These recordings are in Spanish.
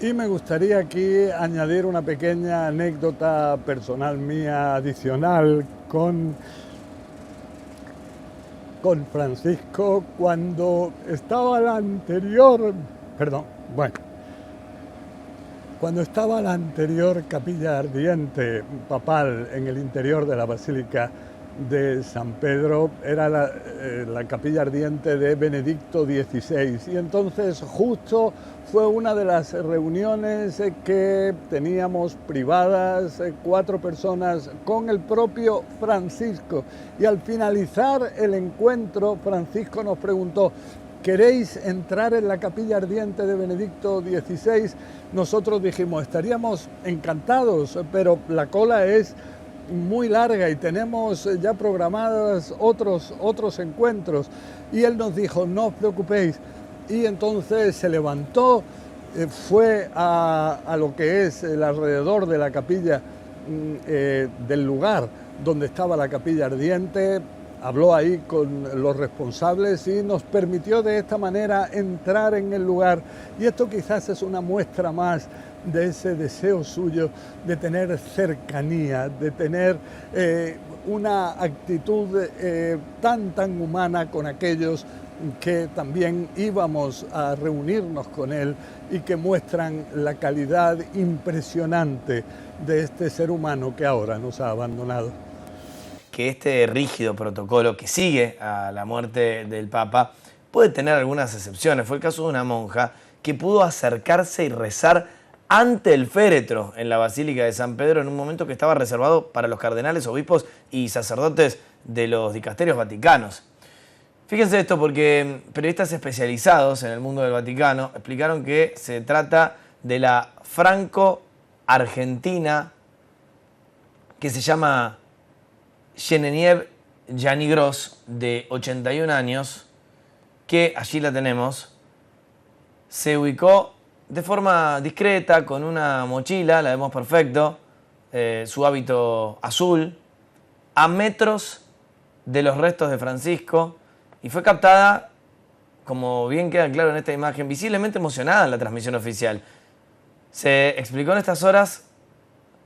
Y me gustaría aquí añadir una pequeña anécdota personal mía adicional con Francisco cuando estaba la anterior, perdón, bueno, cuando estaba la anterior capilla ardiente papal en el interior de la Basílica de San Pedro, era la capilla ardiente de Benedicto XVI, y entonces justo fue una de las reuniones que teníamos privadas, 4 personas con el propio Francisco, y al finalizar el encuentro Francisco nos preguntó: ¿queréis entrar en la capilla ardiente de Benedicto XVI? Nosotros dijimos, estaríamos encantados, pero la cola es muy larga y tenemos ya programados otros encuentros. Y él nos dijo, no os preocupéis. Y entonces se levantó, fue a lo que es el alrededor de la capilla, del lugar donde estaba la capilla ardiente, habló ahí con los responsables y nos permitió de esta manera entrar en el lugar. Y esto quizás es una muestra más de ese deseo suyo de tener cercanía, de tener una actitud tan humana con aquellos que también íbamos a reunirnos con él y que muestran la calidad impresionante de este ser humano que ahora nos ha abandonado. Que este rígido protocolo que sigue a la muerte del Papa puede tener algunas excepciones. Fue el caso de una monja que pudo acercarse y rezar ante el féretro en la Basílica de San Pedro en un momento que estaba reservado para los cardenales, obispos y sacerdotes de los dicasterios vaticanos. Fíjense esto porque periodistas especializados en el mundo del Vaticano explicaron que se trata de la franco-argentina que se llama Genevieve Janigros, de 81 años, que allí la tenemos, se ubicó de forma discreta con una mochila, la vemos perfecto, su hábito azul, a metros de los restos de Francisco, y fue captada, como bien queda claro en esta imagen, visiblemente emocionada en la transmisión oficial. Se explicó en estas horas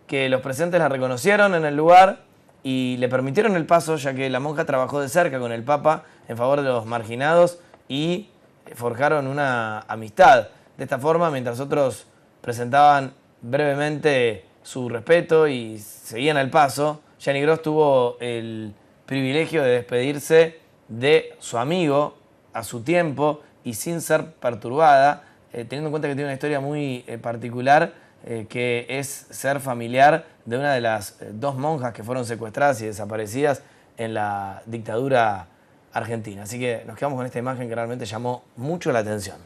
que los presentes la reconocieron en el lugar y le permitieron el paso, ya que la monja trabajó de cerca con el Papa en favor de los marginados y forjaron una amistad. De esta forma, mientras otros presentaban brevemente su respeto y seguían el paso, Janigros tuvo el privilegio de despedirse de su amigo a su tiempo y sin ser perturbada, teniendo en cuenta que tiene una historia muy particular, que es ser familiar de una de las 2 monjas que fueron secuestradas y desaparecidas en la dictadura argentina. Así que nos quedamos con esta imagen que realmente llamó mucho la atención.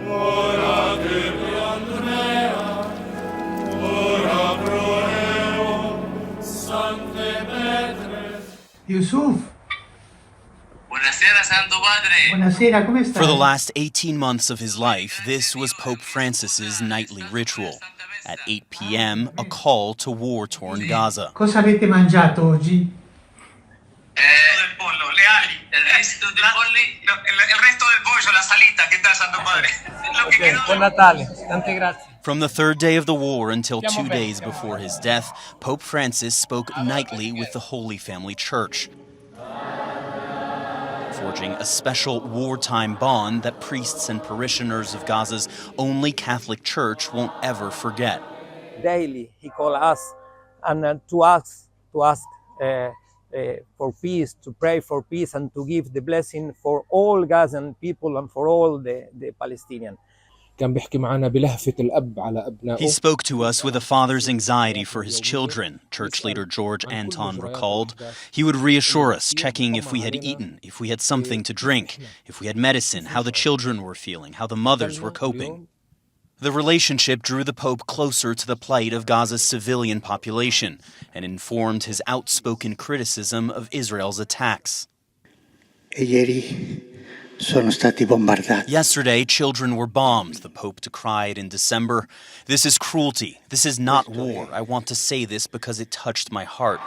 Ora pro Andrea, ora pro Yusuf. Buonasera, Santo Padre. Buonasera, come stai? For the last 18 months of his life, this was Pope Francis's nightly ritual. At 8 p.m., a call to war-torn Gaza. Cosa avete mangiato oggi? Del pollo, le ali, el resto del polli, el resto del pollo, la salita, ¿qué tal, Santo Padre? Lo que quedó Buon Natale, tante grazie. From the third day of the war until 2 days before his death, Pope Francis spoke nightly with the Holy Family Church, forging a special wartime bond that priests and parishioners of Gaza's only Catholic church won't ever forget. Daily he called us and to ask for peace, to pray for peace and to give the blessing for all Gazan people and for all the Palestinians. كان بيحكي معنا بلهفة الأب على أبنائه. He spoke to us with a father's anxiety for his children, church leader George Anton recalled. He would reassure us, checking if we had eaten, if we had something to drink, if we had medicine, how the children were feeling, how the mothers were coping. The relationship drew the Pope closer to the plight of Gaza's civilian population and informed his outspoken criticism of Israel's attacks. Yesterday, children were bombed, the Pope decried in December. This is cruelty. This is not war. I want to say this because it touched my heart.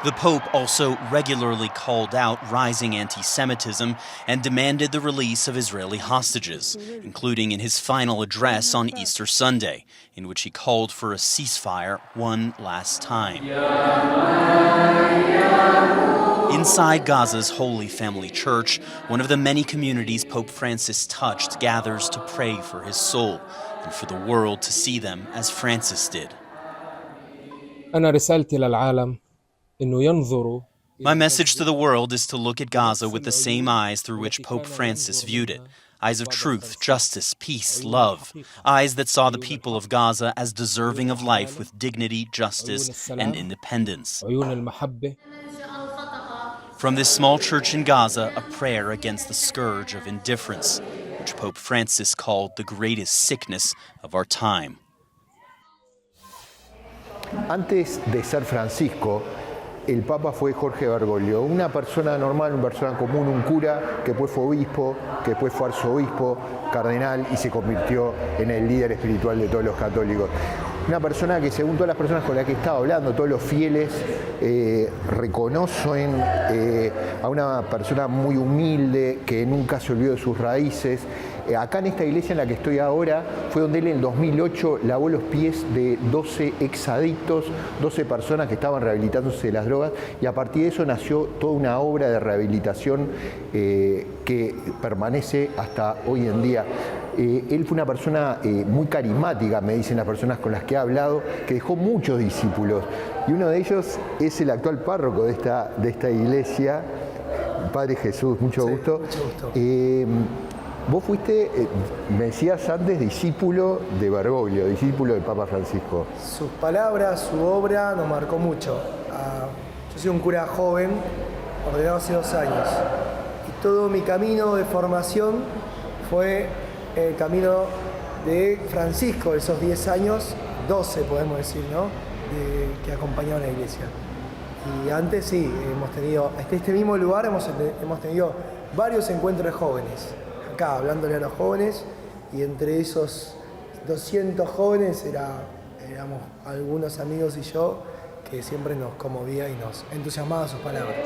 The Pope also regularly called out rising anti-Semitism and demanded the release of Israeli hostages, including in his final address on Easter Sunday, in which he called for a ceasefire one last time. Inside Gaza's Holy Family Church, one of the many communities Pope Francis touched gathers to pray for his soul and for the world to see them as Francis did. أنا رسالتي للعالم إنه ينظروا. My message to the world is to look at Gaza with the same eyes through which Pope Francis viewed it. Eyes of truth, justice, peace, love. Eyes that saw the people of Gaza as deserving of life with dignity, justice, and independence. عيون المحبة. From this small church in Gaza, a prayer against the scourge of indifference, which Pope Francis called the greatest sickness of our time. Antes de ser Francisco, el Papa fue Jorge Bergoglio, una persona normal, una persona común, un cura que después fue obispo, que después fue arzobispo, cardenal y se convirtió en el líder espiritual de todos los católicos. Una persona que, según todas las personas con las que he estado hablando, todos los fieles reconocen a una persona muy humilde que nunca se olvidó de sus raíces. Acá en esta iglesia en la que estoy ahora fue donde él en 2008 lavó los pies de 12 exadictos, 12 personas que estaban rehabilitándose de las drogas, y a partir de eso nació toda una obra de rehabilitación que permanece hasta hoy en día. Él fue una persona muy carismática, me dicen las personas con las que he hablado, que dejó muchos discípulos, y uno de ellos es el actual párroco de esta iglesia, el Padre Jesús. Mucho gusto. Mucho gusto. Vos fuiste, me decías antes, discípulo de Bergoglio, discípulo del Papa Francisco. Sus palabras, su obra nos marcó mucho. Yo soy un cura joven, ordenado hace 2 años, y todo mi camino de formación fue el camino de Francisco, esos 10 años, 12 podemos decir, ¿no?, que acompañaron a la iglesia. Y antes sí, hemos tenido, en este mismo lugar hemos tenido varios encuentros de jóvenes, acá hablándole a los jóvenes, y entre esos 200 jóvenes éramos algunos amigos y yo que siempre nos conmovía y nos entusiasmaba sus palabras.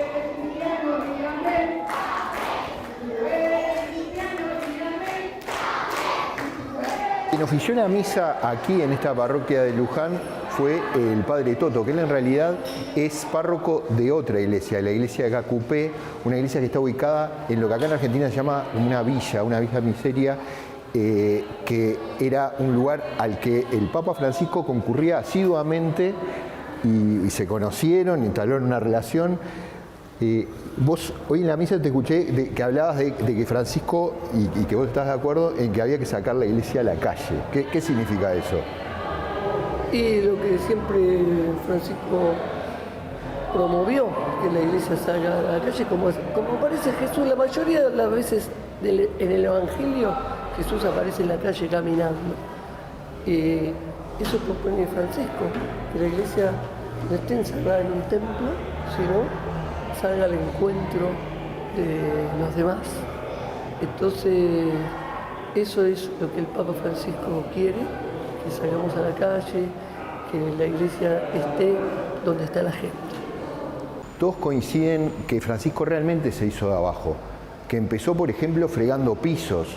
Quien ofició la misa aquí en esta parroquia de Luján fue el Padre Toto, que él en realidad es párroco de otra iglesia, la iglesia de Cacupé, una iglesia que está ubicada en lo que acá en Argentina se llama una villa miseria, que era un lugar al que el Papa Francisco concurría asiduamente y se conocieron, instalaron una relación. Vos hoy en la misa te escuché que hablabas de que Francisco, y que vos estás de acuerdo en que había que sacar la iglesia a la calle. ¿Qué significa eso? Y lo que siempre Francisco promovió, que la iglesia salga a la calle, como aparece Jesús. La mayoría de las veces en el Evangelio Jesús aparece en la calle caminando. Eso propone Francisco, que la iglesia no esté encerrada en un templo, sino salga al encuentro de los demás. Entonces, eso es lo que el Papa Francisco quiere, que salgamos a la calle, que la iglesia esté donde está la gente. Todos coinciden que Francisco realmente se hizo de abajo, que empezó, por ejemplo, fregando pisos,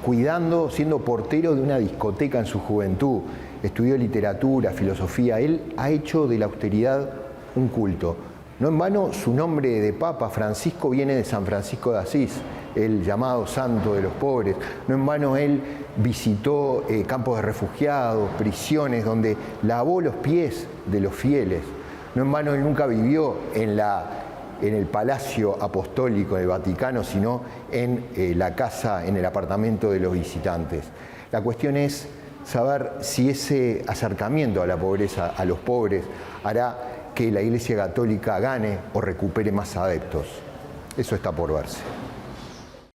cuidando, siendo portero de una discoteca en su juventud, estudió literatura, filosofía, él ha hecho de la austeridad un culto. No en vano su nombre de Papa Francisco viene de San Francisco de Asís, el llamado santo de los pobres. No en vano él visitó campos de refugiados, prisiones, donde lavó los pies de los fieles. No en vano él nunca vivió en el Palacio Apostólico del Vaticano, sino en la casa, en el apartamento de los visitantes. La cuestión es saber si ese acercamiento a la pobreza, a los pobres, hará que la Iglesia Católica gane o recupere más adeptos. Eso está por verse.